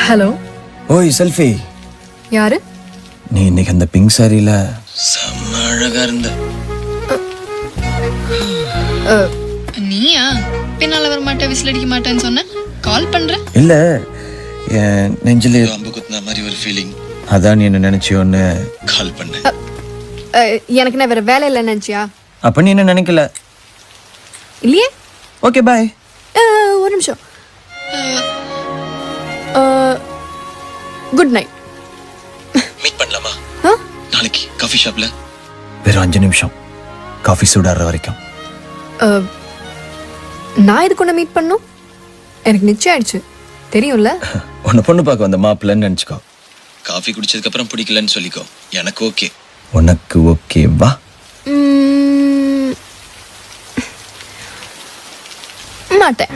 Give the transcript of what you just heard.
Hello. ஓய் selfie, யாரு? நீ இன்னைக்கு அந்த பிங்க் சாரியில செம்ம அழகா இருந்த. நீயா? பின்னால வர மாட்டேன், விசில் அடிக்க மாட்டேன்னு சொன்ன. கால் பண்ற? இல்ல, என் நெஞ்சில அம்பு குத்துன மாதிரி ஒரு ஃபீலிங். அதான் நீ என்ன நினைச்சியோன்னு கால் பண்ணேன். எனக்கு என்ன வேற வேலை இல்லை நினைச்சியா? அப்ப நீ என்ன நினைக்கல? இல்லையே. Okay bye. ஒரு நிமிஷம். Good night. மீட் பண்ணலாமா நாளைக்கு காஃபி ஷாப்ல? வெறும் 5 நிமிஷம், காஃபி சூடாற வரைக்கும். நான் இதுக்கு ஒன்று மீட் பண்ணும், எனக்கு நிச்சயம் ஆயிடுச்சு தெரியும்ல. உன்னை பொண்ணு பார்க்க வந்த மாப்பிள்ளன்னு நினச்சிக்கோ. காஃபி குடிச்சதுக்கு அப்புறம் பிடிக்கலன்னு சொல்லிக்கோ. எனக்கு ஓகே. உனக்கு ஓகேவா? மாட்டேன்.